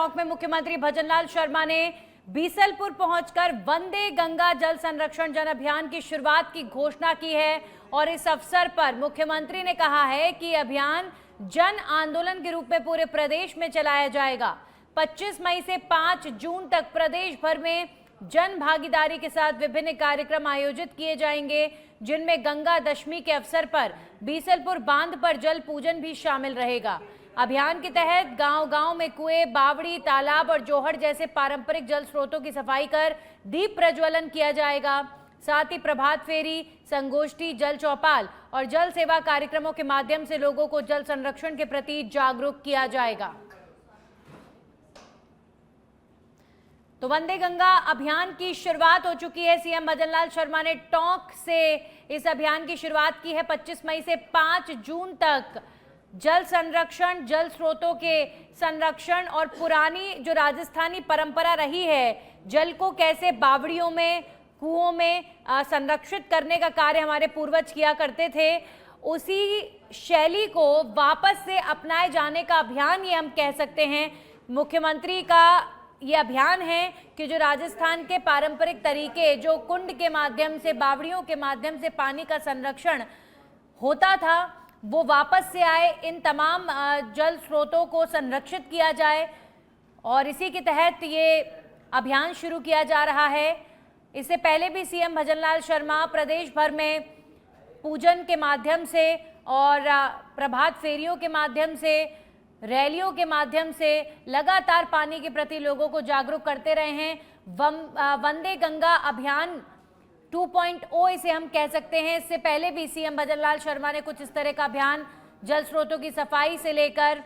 Talk में मुख्यमंत्री भजनलाल शर्मा ने बीसलपुर पहुंचकर वंदे गंगा जल संरक्षण जन अभियान की शुरुआत की घोषणा की है और इस अवसर पर मुख्यमंत्री ने कहा है कि अभियान जन आंदोलन के रूप में पूरे प्रदेश में चलाया जाएगा। 25 मई से 5 जून तक प्रदेश भर में जन भागीदारी के साथ विभिन्न कार्यक्रम आयोजित किए जाएंगे, जिनमें गंगा दशमी के अवसर पर बीसलपुर बांध पर जल पूजन भी शामिल रहेगा। अभियान के तहत गांव-गांव में कुएं, बावड़ी, तालाब और जोहड़ जैसे पारंपरिक जल स्रोतों की सफाई कर दीप प्रज्वलन किया जाएगा। साथ ही प्रभात फेरी, संगोष्ठी, जल चौपाल और जल सेवा कार्यक्रमों के माध्यम से लोगों को जल संरक्षण के प्रति जागरूक किया जाएगा। तो वंदे गंगा अभियान की शुरुआत हो चुकी है। सीएम भजनलाल शर्मा ने टोंक से इस अभियान की शुरुआत की है। 25 मई से 5 जून तक जल संरक्षण, जल स्रोतों के संरक्षण और पुरानी जो राजस्थानी परंपरा रही है, जल को कैसे बावड़ियों में, कुओं में संरक्षित करने का कार्य हमारे पूर्वज किया करते थे, उसी शैली को वापस से अपनाए जाने का अभियान ये हम कह सकते हैं। मुख्यमंत्री का ये अभियान है कि जो राजस्थान के पारंपरिक तरीके, जो कुंड के माध्यम से, बावड़ियों के माध्यम से पानी का संरक्षण होता था, वो वापस से आए। इन तमाम जल स्रोतों को संरक्षित किया जाए और इसी के तहत ये अभियान शुरू किया जा रहा है। इससे पहले भी सीएम भजनलाल शर्मा प्रदेश भर में पूजन के माध्यम से और प्रभात फेरियों के माध्यम से, रैलियों के माध्यम से लगातार पानी के प्रति लोगों को जागरूक करते रहे हैं। वंदे गंगा अभियान 2.0 इसे हम कह सकते हैं। इससे पहले भी सीएम भजनलाल शर्मा ने कुछ इस तरह का अभियान जल स्रोतों की सफाई से लेकर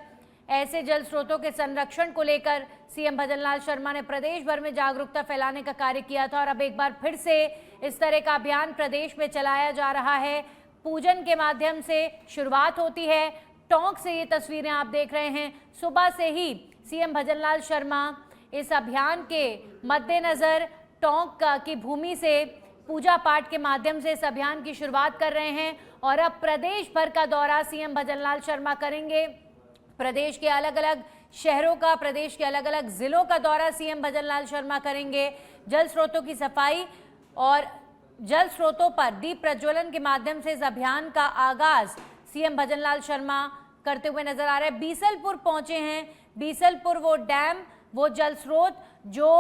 ऐसे जल स्रोतों के संरक्षण को लेकर सीएम भजनलाल शर्मा ने प्रदेश भर में जागरूकता फैलाने का कार्य किया था और अब एक बार फिर से इस तरह का अभियान प्रदेश में चलाया जा रहा है। पूजन के माध्यम से शुरुआत होती है। टोंक से ये तस्वीरें आप देख रहे हैं। सुबह से ही सीएम भजनलाल शर्मा इस अभियान के मद्देनजर टोंक की भूमि से पूजा पाठ के माध्यम से इस अभियान की शुरुआत कर रहे हैं और अब प्रदेश भर का दौरा सीएम भजनलाल शर्मा करेंगे। प्रदेश के अलग अलग शहरों का, प्रदेश के अलग अलग जिलों का दौरा सीएम भजनलाल शर्मा करेंगे। जल स्रोतों की सफाई और जल स्रोतों पर दीप प्रज्वलन के माध्यम से इस अभियान का आगाज सीएम भजनलाल शर्मा करते हुए नजर आ रहे हैं। बीसलपुर पहुंचे हैं। बीसलपुर वो डैम, वो जल स्रोत जो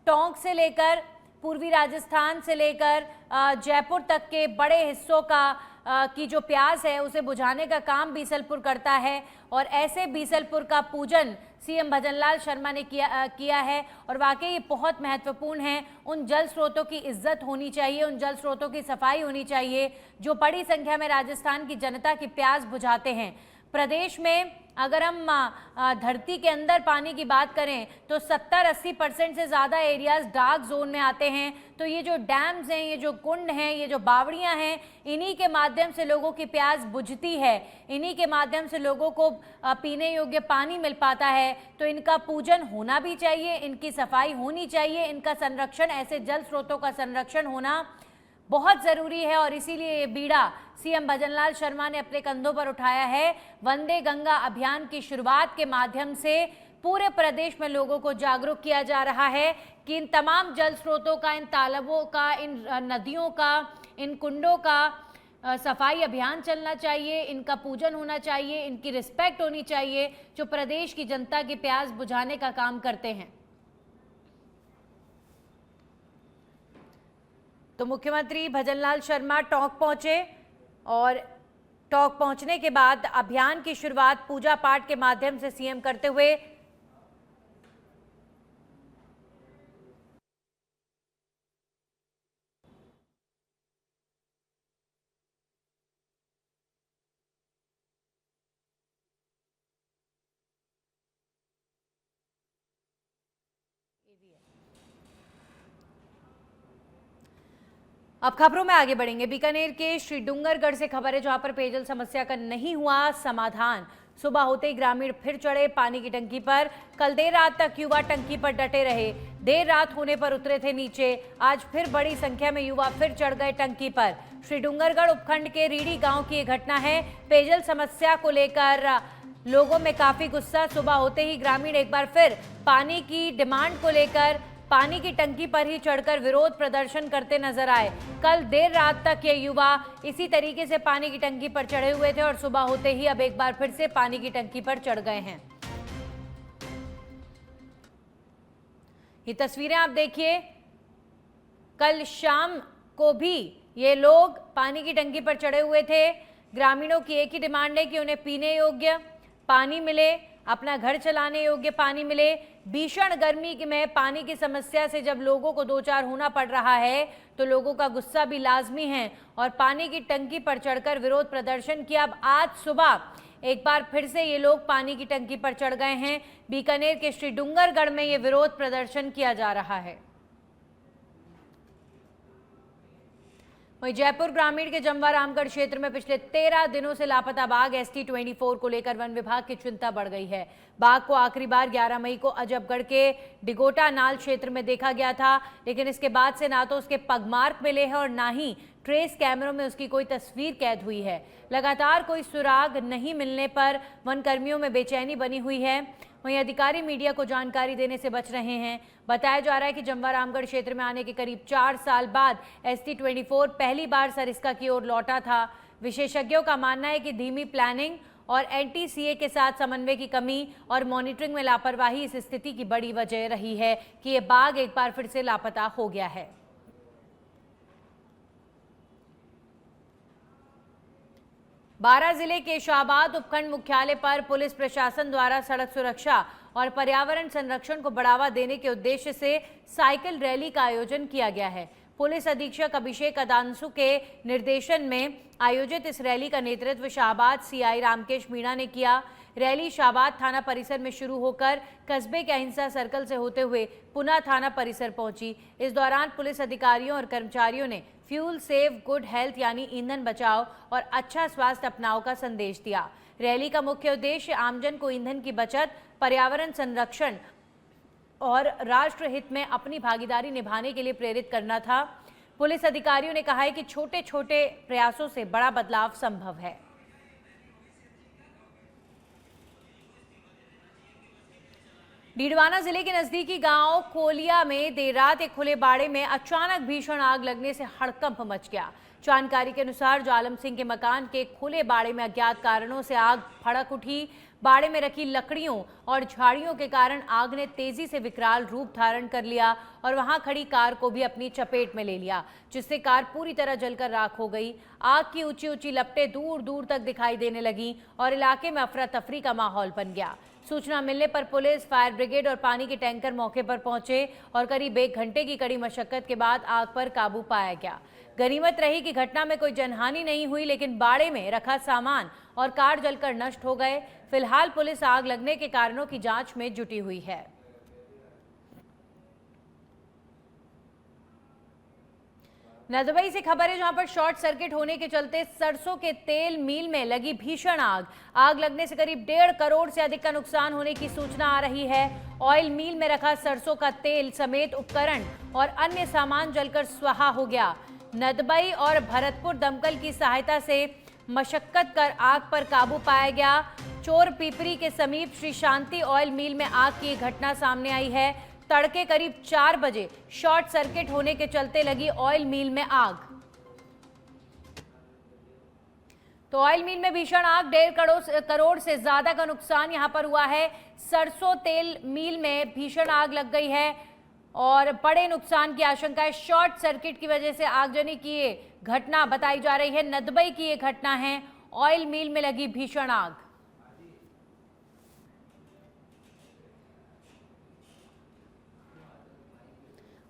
टोंक से लेकर पूर्वी राजस्थान से लेकर जयपुर तक के बड़े हिस्सों की जो प्यास है उसे बुझाने का काम बीसलपुर करता है और ऐसे बीसलपुर का पूजन सीएम भजनलाल शर्मा ने किया है और वाकई ये बहुत महत्वपूर्ण है। उन जल स्रोतों की इज्जत होनी चाहिए, उन जल स्रोतों की सफाई होनी चाहिए जो बड़ी संख्या में राजस्थान की जनता की प्यास बुझाते हैं। प्रदेश में अगर हम धरती के अंदर पानी की बात करें तो 70-80% से ज़्यादा एरियाज डार्क जोन में आते हैं। तो ये जो डैम्स हैं, ये जो कुंड हैं, ये जो बावड़ियां हैं, इन्हीं के माध्यम से लोगों की प्यास बुझती है, इन्हीं के माध्यम से लोगों को पीने योग्य पानी मिल पाता है। तो इनका पूजन होना भी चाहिए, इनकी सफाई होनी चाहिए, इनका संरक्षण, ऐसे जल स्रोतों का संरक्षण होना बहुत ज़रूरी है और इसीलिए ये बीड़ा सीएम भजनलाल शर्मा ने अपने कंधों पर उठाया है। वंदे गंगा अभियान की शुरुआत के माध्यम से पूरे प्रदेश में लोगों को जागरूक किया जा रहा है कि इन तमाम जल स्रोतों का, इन तालाबों का, इन नदियों का, इन कुंडों का सफाई अभियान चलना चाहिए, इनका पूजन होना चाहिए, इनकी रिस्पेक्ट होनी चाहिए, जो प्रदेश की जनता की प्यास बुझाने का काम करते हैं। तो मुख्यमंत्री भजनलाल शर्मा टोंक पहुंचे और टोंक पहुंचने के बाद अभियान की शुरुआत पूजा पाठ के माध्यम से सीएम करते हुए अब खबरों में आगे बढ़ेंगे। बीकानेर के श्री डूंगरगढ़ से खबर है जहां पर पेयजल समस्या का नहीं हुआ समाधान। सुबह होते ही ग्रामीण फिर चढ़े पानी की टंकी पर। कल देर रात तक युवा टंकी पर डटे रहे, देर रात होने पर उतरे थे नीचे। आज फिर बड़ी संख्या में युवा फिर चढ़ गए टंकी पर। श्री डूंगरगढ़ उपखंड के रीडी गांव की ये घटना है। पेयजल समस्या को लेकर लोगों में काफी गुस्सा। सुबह होते ही ग्रामीण एक बार फिर पानी की डिमांड को लेकर पानी की टंकी पर ही चढ़कर विरोध प्रदर्शन करते नजर आए। कल देर रात तक ये युवा इसी तरीके से पानी की टंकी पर चढ़े हुए थे और सुबह होते ही अब एक बार फिर से पानी की टंकी पर चढ़ गए हैं। ये तस्वीरें आप देखिए, कल शाम को भी ये लोग पानी की टंकी पर चढ़े हुए थे। ग्रामीणों की एक ही डिमांड है कि उन्हें पीने योग्य पानी मिले, अपना घर चलाने योग्य पानी मिले। भीषण गर्मी में पानी की समस्या से जब लोगों को दो चार होना पड़ रहा है तो लोगों का गुस्सा भी लाजमी है और पानी की टंकी पर चढ़कर विरोध प्रदर्शन किया। अब आज सुबह एक बार फिर से ये लोग पानी की टंकी पर चढ़ गए हैं। बीकानेर के श्री डूंगरगढ़ में ये विरोध प्रदर्शन किया जा रहा है। वहीं जयपुर ग्रामीण के जमवा रामगढ़ क्षेत्र में पिछले 13 दिनों से लापता बाघ ST-24 को लेकर वन विभाग की चिंता बढ़ गई है। बाघ को आखिरी बार 11 मई को अजबगढ़ के डिगोटा नाल क्षेत्र में देखा गया था, लेकिन इसके बाद से ना तो उसके पगमार्क मिले हैं और ना ही ट्रेस कैमरों में उसकी कोई तस्वीर कैद हुई है। लगातार कोई सुराग नहीं मिलने पर वन कर्मियों में बेचैनी बनी हुई है। वहीं अधिकारी मीडिया को जानकारी देने से बच रहे हैं। बताया जा रहा है कि जमवा रामगढ़ क्षेत्र में आने के करीब 4 साल बाद ST-24 पहली बार सरिस्का की ओर लौटा था। विशेषज्ञों का मानना है कि धीमी प्लानिंग और NTCA के साथ समन्वय की कमी और मॉनिटरिंग में लापरवाही इस स्थिति की बड़ी वजह रही है कि ये बाघ एक बार फिर से लापता हो गया है। बारां जिले के शाहबाद उपखंड मुख्यालय पर पुलिस प्रशासन द्वारा सड़क सुरक्षा और पर्यावरण संरक्षण को बढ़ावा देने के उद्देश्य से साइकिल रैली का आयोजन किया गया है। पुलिस अधीक्षक अभिषेक अदांसु के निर्देशन में आयोजित इस रैली का नेतृत्व शाहबाद CI रामकेश मीणा ने किया। रैली शाहबाद थाना परिसर में शुरू होकर कस्बे के अहिंसा सर्कल से होते हुए पुनः थाना परिसर पहुंची। इस दौरान पुलिस अधिकारियों और कर्मचारियों ने फ्यूल सेव गुड हेल्थ यानी ईंधन बचाओ और अच्छा स्वास्थ्य अपनाओ का संदेश दिया। रैली का मुख्य उद्देश्य आमजन को ईंधन की बचत, पर्यावरण संरक्षण और राष्ट्र हित में अपनी भागीदारी निभाने के लिए प्रेरित करना था। पुलिस अधिकारियों ने कहा है कि छोटे छोटे प्रयासों से बड़ा बदलाव संभव है। डीडवाना जिले के नजदीकी गांव कोलिया में देर रात एक खुले बाड़े में अचानक भीषण आग लगने से हड़कंप मच गया। जानकारी के अनुसार जालम सिंह के मकान के खुले बाड़े में अज्ञात कारणों से आग भड़क उठी। बाड़े में रखी लकड़ियों और झाड़ियों के कारण आग ने तेजी से विकराल रूप धारण कर लिया और वहां खड़ी कार को भी अपनी चपेट में ले लिया, जिससे कार पूरी तरह जलकर राख हो गई। आग की ऊंची ऊंची लपटें दूर दूर तक दिखाई देने लगी और इलाके में अफरा तफरी का माहौल बन गया। सूचना मिलने पर पुलिस, फायर ब्रिगेड और पानी के टैंकर मौके पर पहुंचे और करीब 1 घंटे की कड़ी मशक्कत के बाद आग पर काबू पाया गया। गनीमत रही कि घटना में कोई जनहानि नहीं हुई, लेकिन बाड़े में रखा सामान और कार जलकर नष्ट हो गए। फिलहाल पुलिस आग लगने के कारणों की जांच में जुटी हुई है। नदबई से खबर है, जहां पर शॉर्ट सर्किट होने के चलते सरसों के तेल मिल में लगी भीषण आग लगने से करीब 1.5 करोड़ से अधिक का नुकसान होने की सूचना आ रही है। ऑयल मिल में रखा सरसों का तेल समेत उपकरण और अन्य सामान जलकर स्वाहा हो गया। नदबई और भरतपुर दमकल की सहायता से मशक्कत कर आग पर काबू पाया गया। चोर पीपरी के समीप श्री शांति ऑयल मिल में आग की घटना सामने आई है। तड़के करीब 4 बजे शॉर्ट सर्किट होने के चलते लगी ऑयल मिल में आग। तो ऑयल मिल में भीषण आग, 1.5 करोड़ से ज्यादा का नुकसान यहां पर हुआ है। सरसों तेल मिल में भीषण आग लग गई है और बड़े नुकसान की आशंका है। शॉर्ट सर्किट की वजह से आगजनी की ये घटना बताई जा रही है। नदबई की ये घटना है, ऑयल मिल में लगी भीषण आग।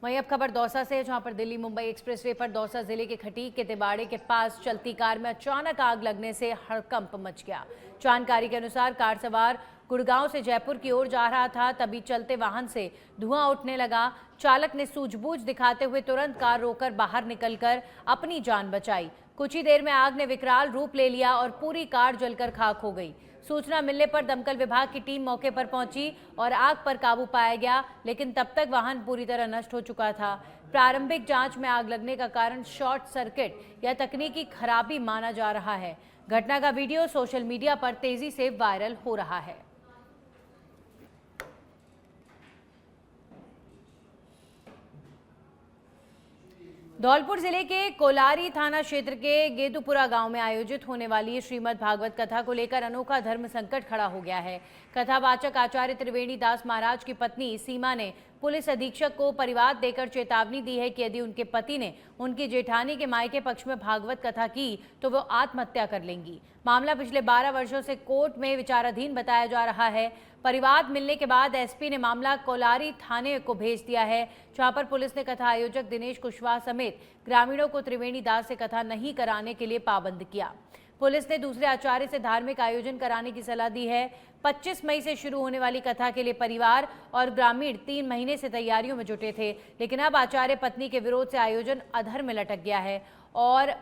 वहीं अब खबर दौसा से है, जहां पर दिल्ली मुंबई एक्सप्रेसवे पर दौसा जिले के खटीक के तिबाड़े के पास चलती कार में अचानक आग लगने से हड़कंप मच गया। जानकारी के अनुसार कार सवार गुड़गांव से जयपुर की ओर जा रहा था, तभी चलते वाहन से धुआं उठने लगा। चालक ने सूझबूझ दिखाते हुए तुरंत कार रोककर बाहर निकलकर अपनी जान बचाई। कुछ ही देर में आग ने विकराल रूप ले लिया और पूरी कार जलकर खाक हो गई। सूचना मिलने पर दमकल विभाग की टीम मौके पर पहुंची और आग पर काबू पाया गया, लेकिन तब तक वाहन पूरी तरह नष्ट हो चुका था। प्रारंभिक जांच में आग लगने का कारण शॉर्ट सर्किट या तकनीकी खराबी माना जा रहा है। घटना का वीडियो सोशल मीडिया पर तेजी से वायरल हो रहा है। धौलपुर जिले के कोलारी थाना क्षेत्र के गेदुपुरा गांव में आयोजित होने वाली श्रीमद् भागवत कथा को लेकर अनोखा धर्म संकट खड़ा हो गया है। कथावाचक आचार्य त्रिवेणी दास महाराज की पत्नी सीमा ने पुलिस अधीक्षक को परिवाद देकर चेतावनी दी है कि यदि उनके पति ने उनकी जेठानी के मायके पक्ष में भागवत कथा की तो वो आत्महत्या कर लेंगी। मामला पिछले 12 वर्षों से कोर्ट में विचाराधीन बताया जा रहा है। परिवाद मिलने के बाद एसपी ने मामला कोलारी थाने को भेज दिया है, जहां पर पुलिस ने कथा आयोजक दिनेश कुशवाहा समेत ग्रामीणों को त्रिवेणी दास से कथा नहीं कराने के लिए पाबंद किया। पुलिस ने दूसरे आचार्य से धार्मिक आयोजन कराने की सलाह दी है। 25 मई से शुरू होने वाली कथा के लिए परिवार और ग्रामीण 3 महीने से तैयारियों में जुटे थे, लेकिन अब आचार्य पत्नी के विरोध से आयोजन अधर में लटक गया है और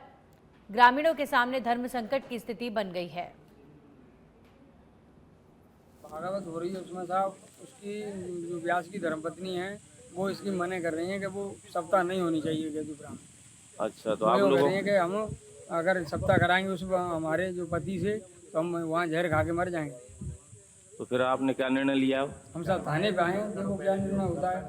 ग्रामीणों के सामने धर्म संकट की स्थिति बन गई है। भागवत हो रही है, उसमें साहब उसकी जो व्यास की धर्मपत्नी है वो इसकी मने कर रही है कि वो सप्ताह नहीं होनी चाहिए गेदुपुरा में। अच्छा, तो आप लोग कह रही है कि हम अगर सप्ताह कराएंगे उस हमारे जो पति से तो हम वहाँ जहर खा के मर जाएंगे। तो फिर आपने क्या निर्णय लिया? हम सब थाने पे आए हैं, देखो क्या निर्णय होता है।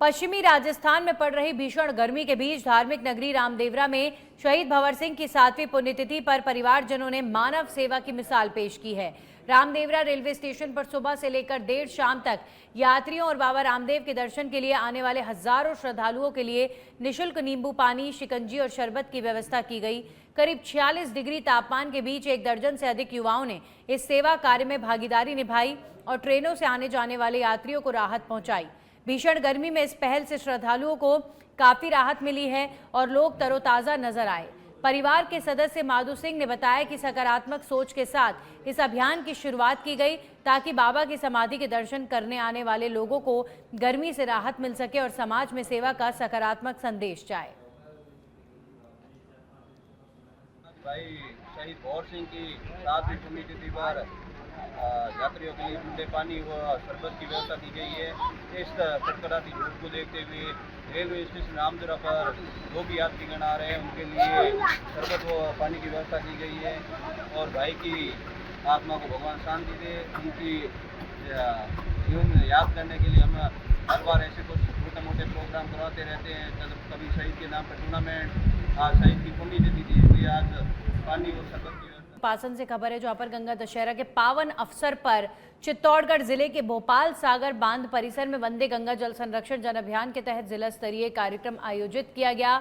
पश्चिमी राजस्थान में पड़ रही भीषण गर्मी के बीच धार्मिक नगरी रामदेवरा में शहीद भंवर सिंह की 7वीं पुण्यतिथि पर परिवारजनों ने मानव सेवा की मिसाल पेश की है। रामदेवरा रेलवे स्टेशन पर सुबह से लेकर देर शाम तक यात्रियों और बाबा रामदेव के दर्शन के लिए आने वाले हजारों श्रद्धालुओं के लिए निशुल्क नींबू पानी, शिकंजी और शरबत की व्यवस्था की गई। करीब 46 डिग्री तापमान के बीच 1 दर्जन से अधिक युवाओं ने इस सेवा कार्य में भागीदारी निभाई और ट्रेनों से आने जाने वाले यात्रियों को राहत पहुंचाई। भीषण गर्मी में इस पहल से श्रद्धालुओं को काफी राहत मिली है और लोग तरोताजा नजर आए। परिवार के सदस्य माधु सिंह ने बताया कि सकारात्मक सोच के साथ इस अभियान की शुरुआत की गई ताकि बाबा की समाधि के दर्शन करने आने वाले लोगों को गर्मी से राहत मिल सके और समाज में सेवा का सकारात्मक संदेश जाए। भाई शहीद भंवर सिंह की 7वीं पुण्यतिथि पर यात्रियों के लिए ठंडे पानी व शरबत की व्यवस्था की गई है। इस कड़कड़ाती धूप को देखते हुए रेलवे स्टेशन रामदेवरा पर जो भी यात्रीगण आ रहे हैं उनके लिए शरबत व पानी की व्यवस्था की गई है। और भाई की आत्मा को भगवान शांति दे, उनकी जीवन में याद करने के लिए हम हर बार ऐसे कुछ छोटे मोटे प्रोग्राम करवाते रहते हैं। कभी शहीद के नाम पर टूर्नामेंट, आज शहीद की पुण्यतिथि थी इसलिए आज पानी और शरबत की। पासन से खबर है, जहां पर गंगा दशहरा के पावन अवसर पर चित्तौड़गढ़ जिले के भोपाल सागर बांध परिसर में वंदे गंगा जल संरक्षण जन अभियान के तहत जिला स्तरीय कार्यक्रम आयोजित किया गया,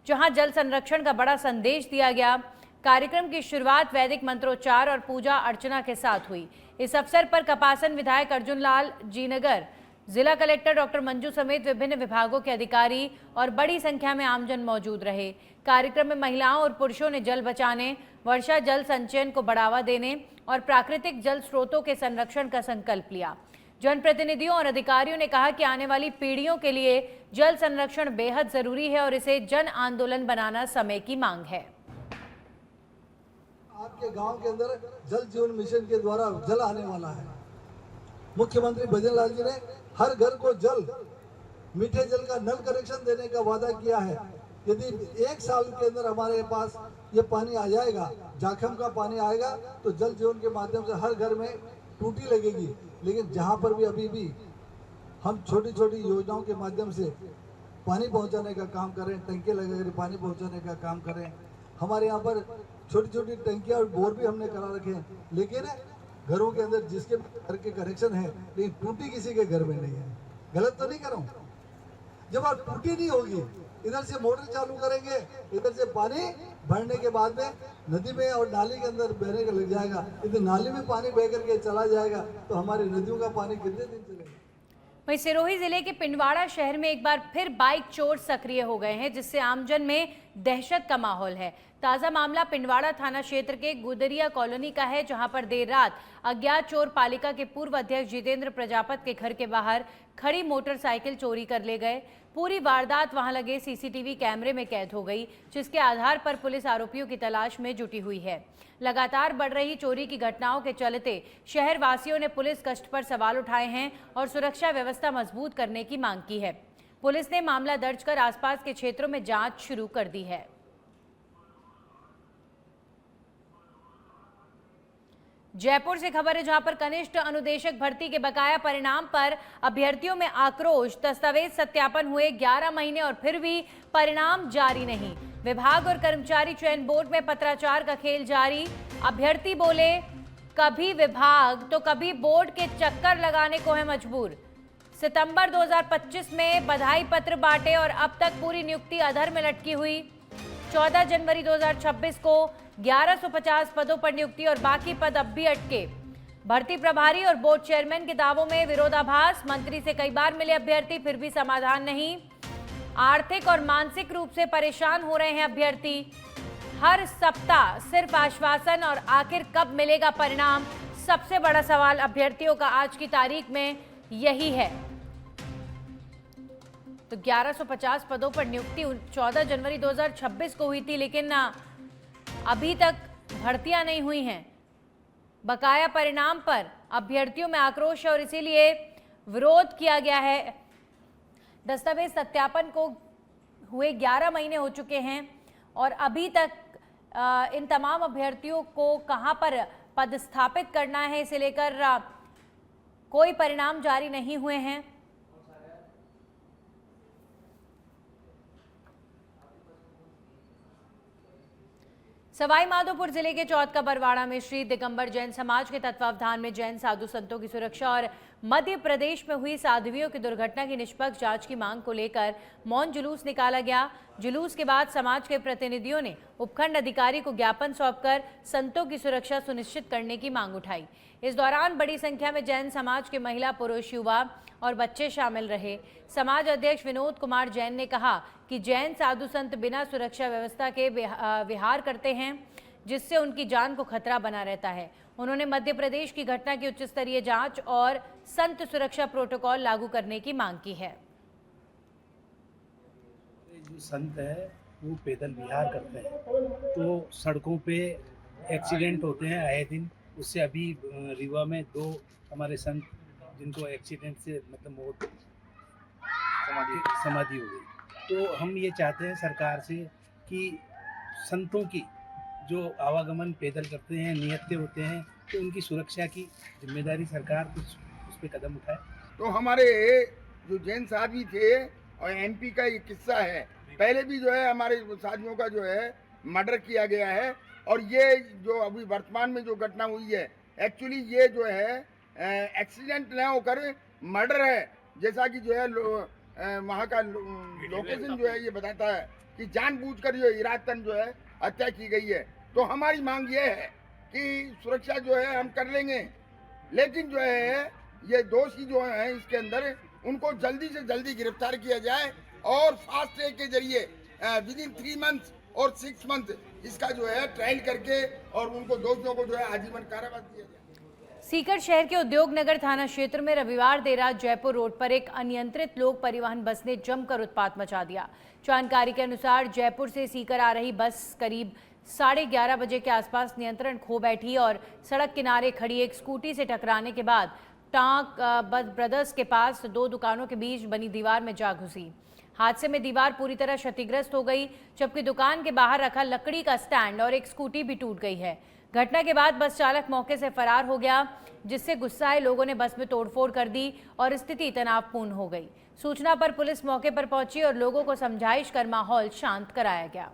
जहां जल संरक्षण का बड़ा संदेश दिया गया। कार्यक्रम की शुरुआत वैदिक मंत्रोच्चार और पूजा अर्चना के साथ हुई। इस अवसर पर कपासन विधायक अर्जुन लाल जीनगर, जिला कलेक्टर डॉक्टर मंजू समेत विभिन्न विभागों के अधिकारी और बड़ी संख्या में आमजन मौजूद रहे। कार्यक्रम में महिलाओं और पुरुषों ने जल बचाने, वर्षा जल संचयन को बढ़ावा देने और प्राकृतिक जल स्रोतों के संरक्षण का संकल्प लिया। जनप्रतिनिधियों और अधिकारियों ने कहा कि आने वाली पीढ़ियों के लिए जल संरक्षण बेहद जरूरी है और इसे जन आंदोलन बनाना समय की मांग है। आपके गांव के अंदर जल जीवन मिशन के द्वारा जल आने वाला है। मुख्यमंत्री भजन लाल जी ने हर घर को जल, मीठे जल का नल कनेक्शन देने का वादा किया है। यदि 1 साल के अंदर हमारे पास ये पानी आ जाएगा, जाखम का पानी आएगा, तो जल जीवन के माध्यम से हर घर में टूटी लगेगी। लेकिन जहाँ पर भी अभी भी हम छोटी छोटी योजनाओं के माध्यम से पानी पहुँचाने का काम करें, टंकी लगाकर पानी पहुँचाने का काम करें। हमारे यहाँ पर छोटी छोटी टंकियाँ और बोर भी हमने करा रखे हैं, लेकिन घरों के अंदर जिसके घर के कनेक्शन है लेकिन टूटी किसी के घर में नहीं है। गलत तो नहीं कर रहा हूँ? जब आप टूटी नहीं होगी, इधर से मोटर चालू करेंगे, इधर से पानी भरने के बाद में नदी में और नाली के अंदर बहने का लग जाएगा। यदि नाली में पानी बह करके चला जाएगा तो हमारी नदियों का पानी कितने दिन चलेगा? वहीं सिरोही जिले के पिंडवाड़ा शहर में एक बार फिर बाइक चोर सक्रिय हो गए हैं, जिससे आमजन में दहशत का माहौल है। ताजा मामला पिंडवाड़ा थाना क्षेत्र के गुदरिया कॉलोनी का है, जहां पर देर रात अज्ञात चोर पालिका के पूर्व अध्यक्ष जितेंद्र प्रजापत के घर के बाहर खड़ी मोटरसाइकिल चोरी कर ले गए। पूरी वारदात वहां लगे सीसीटीवी कैमरे में कैद हो गई, जिसके आधार पर पुलिस आरोपियों की तलाश में जुटी हुई है। लगातार बढ़ रही चोरी की घटनाओं के चलते शहर वासियों ने पुलिस गश्त पर सवाल उठाए हैं और सुरक्षा व्यवस्था मजबूत करने की मांग की है। पुलिस ने मामला दर्ज कर आसपास के क्षेत्रों में जांच शुरू कर दी है। जयपुर से खबर है, जहां पर कनिष्ठ अनुदेशक भर्ती के बकाया परिणाम पर अभ्यर्थियों में आक्रोश। दस्तावेज सत्यापन हुए 11 महीने और फिर भी परिणाम जारी नहीं। विभाग और कर्मचारी चयन बोर्ड में पत्राचार का खेल जारी। अभ्यर्थी बोले कभी विभाग तो कभी बोर्ड के चक्कर लगाने को है मजबूर। सितंबर 2025 में बधाई पत्र बांटे और अब तक पूरी नियुक्ति अधर में लटकी हुई। 14 जनवरी 2026 को 1150 पदों पर नियुक्ति और बाकी पद अब भी अटके। भर्ती प्रभारी और बोर्ड चेयरमैन के दावों में विरोधाभास। मंत्री से कई बार मिले अभ्यर्थी, फिर भी समाधान नहीं। आर्थिक और मानसिक रूप से परेशान हो रहे हैं अभ्यर्थी। हर सप्ताह सिर्फ आश्वासन और आखिर कब मिलेगा परिणाम, सबसे बड़ा सवाल अभ्यर्थियों का आज की तारीख में यही है। तो 1150 पदों पर नियुक्ति 14 जनवरी 2026 को हुई थी, लेकिन अभी तक भर्तियां नहीं हुई हैं। बकाया परिणाम पर अभ्यर्थियों में आक्रोश है और इसीलिए विरोध किया गया है। दस्तावेज सत्यापन को हुए 11 महीने हो चुके हैं और अभी तक इन तमाम अभ्यर्थियों को कहां पर पदस्थापित करना है, इसे लेकर कोई परिणाम जारी नहीं हुए हैं। सवाई माधोपुर जिले के चौथ का बरवाड़ा में श्री दिगंबर जैन समाज के तत्वावधान में जैन साधु संतों की सुरक्षा और मध्य प्रदेश में हुई साध्वियों की दुर्घटना की निष्पक्ष जांच की मांग को लेकर मौन जुलूस निकाला गया। जुलूस के बाद समाज के प्रतिनिधियों ने उपखंड अधिकारी को ज्ञापन सौंपकर संतों की सुरक्षा सुनिश्चित करने की मांग उठाई। इस दौरान बड़ी संख्या में जैन समाज के महिला, पुरुष, युवा और बच्चे शामिल रहे। समाज अध्यक्ष विनोद कुमार जैन ने कहा कि जैन साधु संत बिना सुरक्षा व्यवस्था के विहार करते हैं, जिससे उनकी जान को खतरा बना रहता है। उन्होंने मध्य प्रदेश की घटना की उच्च स्तरीय जांच और संत सुरक्षा प्रोटोकॉल लागू करने की मांग की है। जो संत है वो पैदल विहार करते हैं तो सड़कों पे एक्सीडेंट होते हैं आए दिन। उससे अभी रीवा में 2 हमारे संत जिनको एक्सीडेंट से मतलब मौत समाधि हो गई। तो हम ये चाहते हैं सरकार से कि संतों की जो आवागमन पैदल करते हैं, नियत्ते होते हैं, तो उनकी सुरक्षा की जिम्मेदारी सरकार कुछ उस पर कदम उठाए। तो हमारे जो जैन साध्वी थे और एमपी का ये किस्सा है, पहले भी जो है हमारे साथियों का जो है मर्डर किया गया है और ये जो अभी वर्तमान में जो घटना हुई है एक्चुअली ये जो है एक्सीडेंट न होकर मर्डर है, जैसा कि जो है वहाँ का लोकेशन जो है ये बताता है कि जानबूझकर जो इरादतन जो है हत्या की गई है। तो हमारी मांग ये है कि सुरक्षा जो है हम कर लेंगे, लेकिन जो है ये दोषी जो हैं इसके अंदर उनको जल्दी से जल्दी गिरफ्तार किया जाए और फास्ट ट्रैक के जरिए विद इन 3 मंथ और 6 मंथ इसका जो है ट्रायल करके और उनको दोषियों को जो है आजीवन कारावास दिया जाए। सीकर शहर के उद्योग नगर थाना क्षेत्र में रविवार देर रात जयपुर रोड पर एक अनियंत्रित लोक परिवहन बस ने जमकर उत्पात मचा दिया। जानकारी के अनुसार जयपुर से सीकर आ रही बस करीब 11:30 बजे के आसपास नियंत्रण खो बैठी और सड़क किनारे खड़ी एक स्कूटी से टकराने के बाद टांक ब्रदर्स के पास 2 दुकानों के बीच बनी दीवार में जा घुसी। हादसे में दीवार पूरी तरह क्षतिग्रस्त हो गई, जबकि दुकान के बाहर रखा लकड़ी का स्टैंड और एक स्कूटी भी टूट गई है। घटना के बाद बस चालक मौके से फरार हो गया, जिससे गुस्साए लोगों ने बस में तोड़फोड़ कर दी और स्थिति तनावपूर्ण हो गई। सूचना पर पुलिस मौके पर पहुंची और लोगों को समझाइश कर माहौल शांत कराया गया।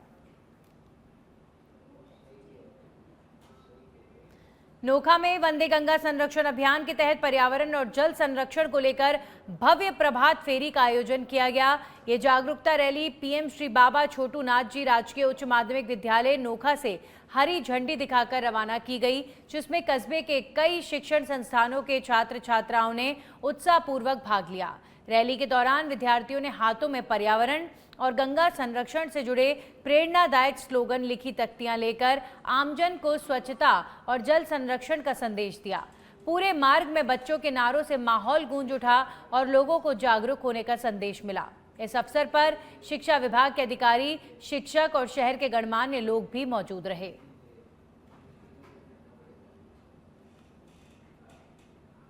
नोखा में वंदे गंगा संरक्षण अभियान के तहत पर्यावरण और जल संरक्षण को लेकर भव्य प्रभात फेरी का आयोजन किया गया। ये जागरूकता रैली पीएम श्री बाबा छोटू नाथ जी राजकीय उच्च माध्यमिक विद्यालय नोखा से हरी झंडी दिखाकर रवाना की गई, जिसमें कस्बे के कई शिक्षण संस्थानों के छात्र छात्राओं ने उत्साहपूर्वक भाग लिया। रैली के दौरान विद्यार्थियों ने हाथों में पर्यावरण और गंगा संरक्षण से जुड़े प्रेरणादायक स्लोगन लिखी तख्तियां लेकर आमजन को स्वच्छता और जल संरक्षण का संदेश दिया। पूरे मार्ग में बच्चों के नारों से माहौल गूंज उठा और लोगों को जागरूक होने का संदेश मिला। इस अवसर पर शिक्षा विभाग के अधिकारी, शिक्षक और शहर के गणमान्य लोग भी मौजूद रहे।